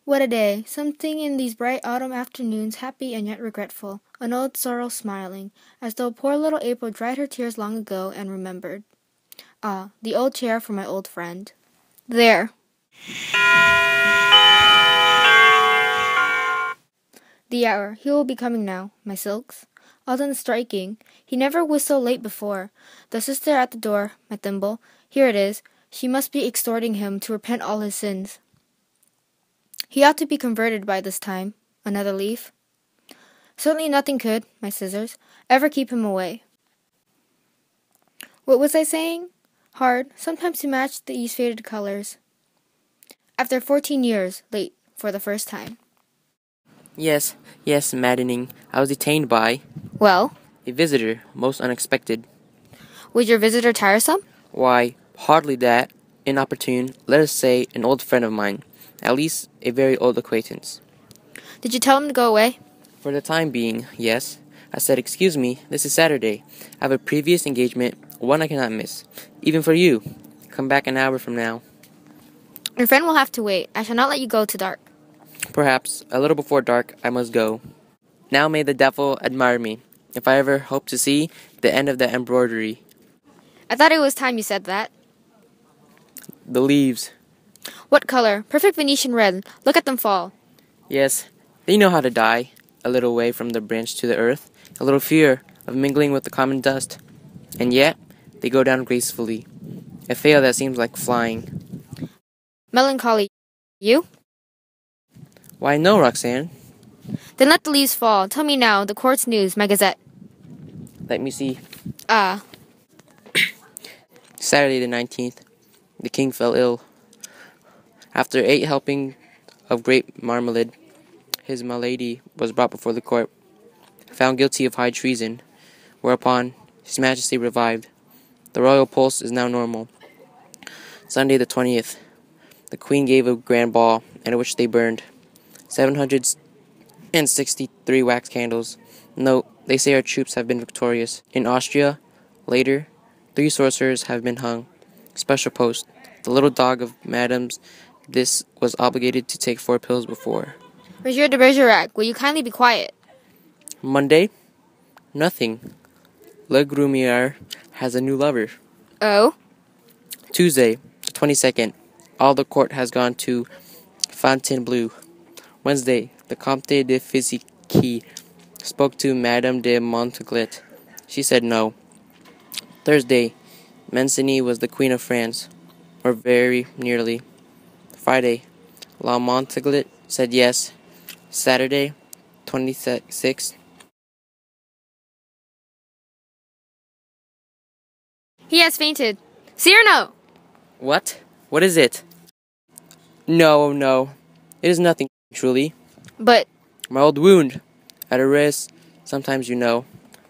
What a day! Something in these bright autumn afternoons, happy and yet regretful, an old sorrow smiling, as though poor little April dried her tears long ago and remembered. Ah, the old chair for my old friend. There! The hour. He will be coming now, my silks. All done striking. He never was so late before. The sister at the door, my thimble. Here it is. She must be exhorting him to repent all his sins. He ought to be converted by this time. Another leaf? Certainly nothing could, my scissors, ever keep him away. What was I saying? Hard, sometimes to match these faded colors. After 14 years, late, for the first time. Yes, maddening. I was detained by... Well? A visitor, most unexpected. Was your visitor tiresome? Why, hardly that. Inopportune, let us say, an old friend of mine. At least, a very old acquaintance. Did you tell him to go away? For the time being, yes. I said, excuse me, this is Saturday. I have a previous engagement, one I cannot miss. Even for you. Come back an hour from now. Your friend will have to wait. I shall not let you go to dark. Perhaps, a little before dark, I must go. Now may the devil admire me, if I ever hope to see the end of the embroidery. I thought it was time you said that. The leaves. What color? Perfect Venetian red. Look at them fall. Yes, they know how to die. A little way from the branch to the earth. A little fear of mingling with the common dust. And yet, they go down gracefully. A fail that seems like flying. Melancholy. You? Why, no, Roxanne. Then let the leaves fall. Tell me now, the court's news, my gazette. Let me see. Ah. Saturday the 19th. The king fell ill. After 8 helpings of grape marmalade, his malady was brought before the court, found guilty of high treason, whereupon His Majesty revived. The royal pulse is now normal. Sunday the 20th. The Queen gave a grand ball, at which they burned 763 wax candles. Note, they say our troops have been victorious. In Austria, later, 3 sorcerers have been hung. Special post. The little dog of Madame's this was obligated to take 4 pills before. Monsieur de Bergerac, will you kindly be quiet? Monday? Nothing. Le Grumier has a new lover. Oh? Tuesday, the 22nd. All the court has gone to Fontainebleau. Wednesday, the Comte de Fizici spoke to Madame de Montaglet. She said no. Thursday, Mancini was the Queen of France, or very nearly. Friday, La Montaglet said yes. Saturday, 26th. He has fainted. Cyrano! What? What is it? No. It is nothing, truly. But... My old wound. At a wrist. Sometimes you know.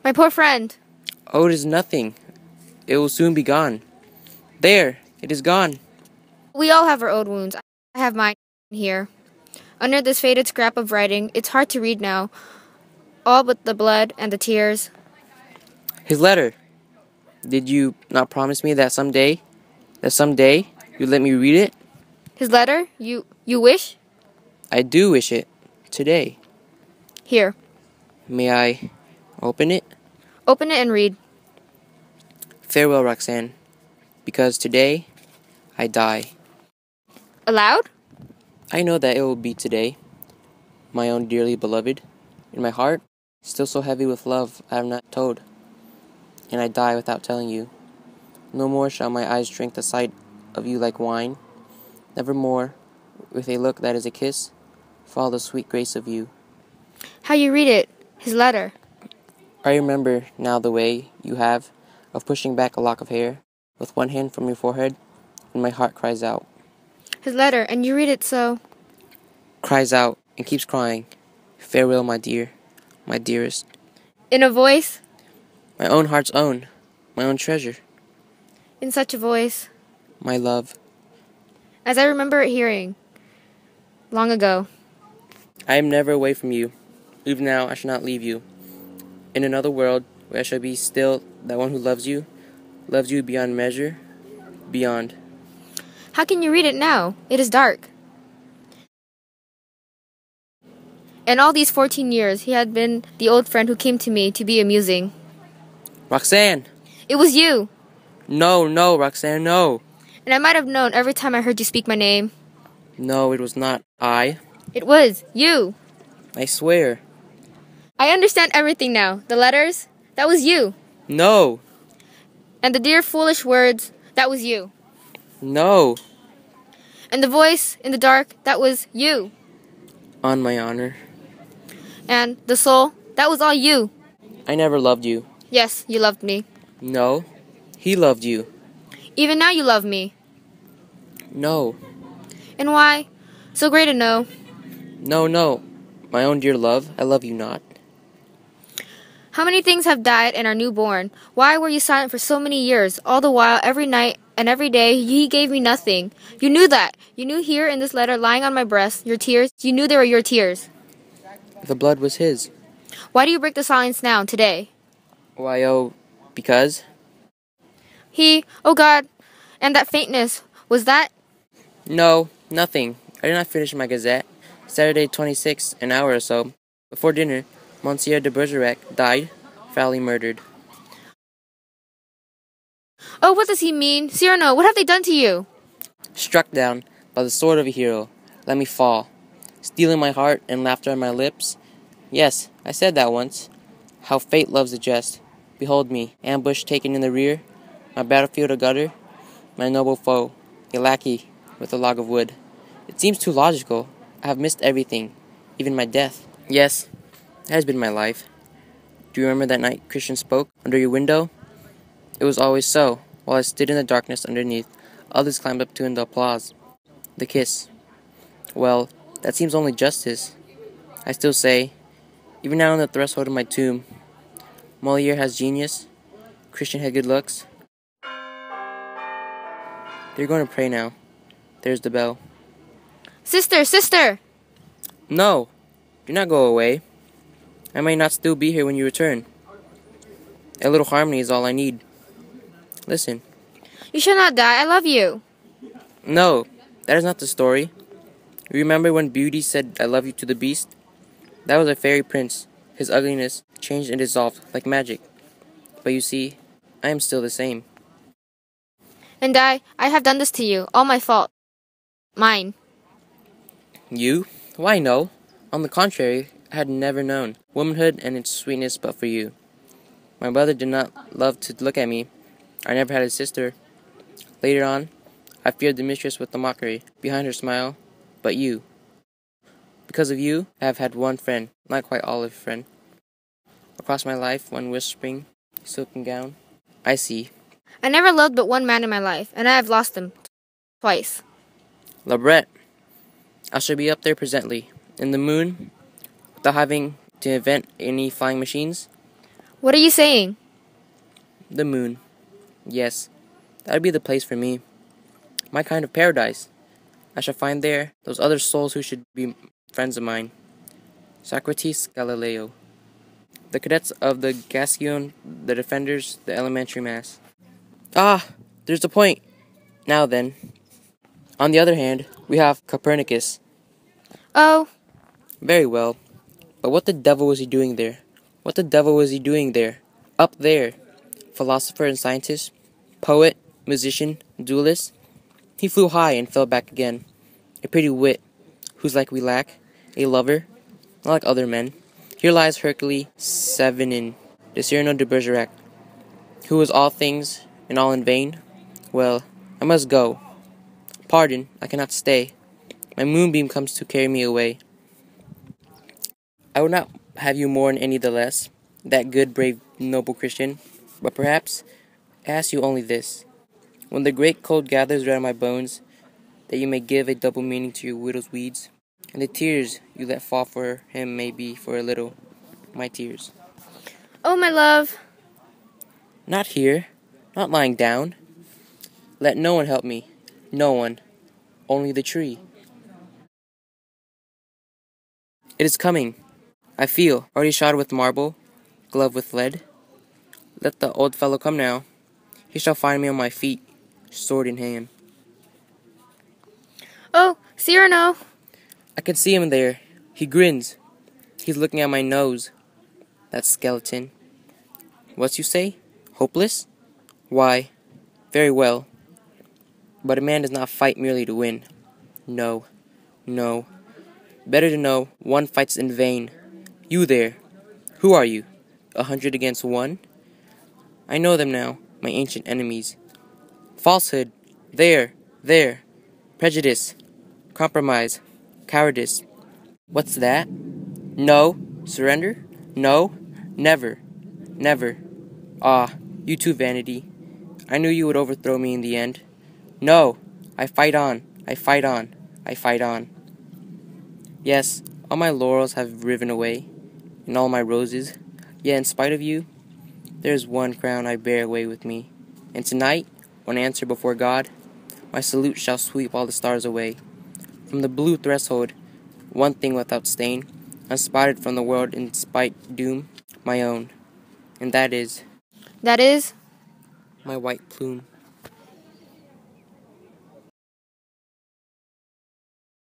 my poor friend. Oh, it is nothing. It will soon be gone. There, it is gone. We all have our old wounds. I have mine here. Under this faded scrap of writing, it's hard to read now. All but the blood and the tears. His letter. Did you not promise me that someday you'd let me read it? His letter? You wish? I do wish it. Today. Here. May I open it? Open it and read. Farewell, Roxanne. Because today, I die. Aloud? I know that it will be today. My own dearly beloved. In my heart, still so heavy with love I have not told. And I die without telling you. No more shall my eyes drink the sight of you like wine. Never more, with a look that is a kiss, fall the sweet grace of you. How you read it. His letter. I remember now the way you have of pushing back a lock of hair with one hand from your forehead, and my heart cries out. His letter, and you read it so... Cries out and keeps crying. Farewell, my dear, my dearest. In a voice? My own heart's own, my own treasure. In such a voice. My love. As I remember it hearing. Long ago. I am never away from you. Even now I shall not leave you. In another world, where I shall be still that one who loves you beyond measure, beyond. How can you read it now? It is dark. And all these 14 years, he had been the old friend who came to me to be amusing. Roxanne! It was you! No, Roxanne, no. And I might have known every time I heard you speak my name. No, it was not I. It was you! I swear. I understand everything now. The letters, that was you. No. And the dear foolish words, that was you. No. And the voice in the dark, that was you. On my honor. And the soul, that was all you. I never loved you. Yes, you loved me. No. He loved you. Even now you love me. No. And why? So great a no. No. My own dear love, I love you not. How many things have died and are newborn? Why were you silent for so many years? All the while, every night and every day, he gave me nothing. You knew that. You knew here in this letter lying on my breast, your tears. You knew they were your tears. The blood was his. Why do you break the silence now, today? Why, because? Oh God, and that faintness, was that? No, nothing. I did not finish my gazette. Saturday 26th, an hour or so. Before dinner, Monsieur de Bergerac died, foully murdered. Oh, what does he mean? Cyrano, what have they done to you? Struck down by the sword of a hero, let me fall. Stealing my heart and laughter on my lips. Yes, I said that once. How fate loves a jest. Behold me, ambush taken in the rear, my battlefield a gutter, my noble foe, a lackey with a log of wood. It seems too logical. I have missed everything, even my death. Yes, that has been my life. Do you remember that night Christian spoke under your window? It was always so. While I stood in the darkness underneath, others climbed up to in the applause. The kiss. Well, that seems only justice. I still say, even now on the threshold of my tomb, Moliere has genius, Christian had good looks. They're going to pray now. There's the bell. Sister! No, do not go away. I may not still be here when you return. A little harmony is all I need. Listen. You shall not die. I love you. No, that is not the story. You remember when Beauty said, I love you to the beast? That was a fairy prince. His ugliness changed and dissolved like magic. But you see, I am still the same. And I have done this to you. All my fault. Mine. You? Why no? On the contrary, I had never known womanhood and its sweetness but for you. My brother did not love to look at me. I never had a sister. Later on, I feared the mistress with the mockery behind her smile, but you. Because of you, I have had one friend, not quite all of a friend. Across my life, one whispering, silken gown. I see. I never loved but one man in my life, and I have lost him. Twice. Labret, I shall be up there presently, in the moon, without having to invent any flying machines. What are you saying? The moon. Yes, that would be the place for me. My kind of paradise. I shall find there those other souls who should be friends of mine. Socrates, Galileo. The cadets of the Gascon, the defenders, the elementary mass. Ah, there's the point. Now then. On the other hand, we have Copernicus. Oh. Very well. But what the devil was he doing there? What the devil was he doing there? Up there. Philosopher and scientist, poet, musician, duelist. He flew high and fell back again. A pretty wit, whose like we lack. A lover, not like other men. Here lies Hercule Savinien, the Cyrano de Bergerac, who was all things and all in vain. Well, I must go. Pardon, I cannot stay. My moonbeam comes to carry me away. I would not have you mourn any the less, that good, brave, noble Christian, but perhaps I ask you only this. When the great cold gathers round my bones, that you may give a double meaning to your widow's weeds, and the tears you let fall for him may be for a little my tears. Oh, my love. Not here, not lying down. Let no one help me, no one, only the tree. It is coming. I feel, already shod with marble, gloved with lead. Let the old fellow come now. He shall find me on my feet, sword in hand. Oh, Cyrano. I can see him there. He grins. He's looking at my nose. That skeleton. What you say? Hopeless? Why, very well. But a man does not fight merely to win. No, no. Better to know one fights in vain. You there. Who are you? 100 against 1? I know them now, my ancient enemies. Falsehood. There. Prejudice. Compromise. Cowardice. What's that? No. Surrender? No. Never. Never. Ah, you too, vanity. I knew you would overthrow me in the end. No. I fight on. I fight on. I fight on. Yes, all my laurels have riven away, and all my roses. Yet in spite of you, there is one crown I bear away with me. And tonight, when I answer before God, my salute shall sweep all the stars away. From the blue threshold, one thing without stain, unspotted from the world in spite doom, my own. And that is That is my white plume.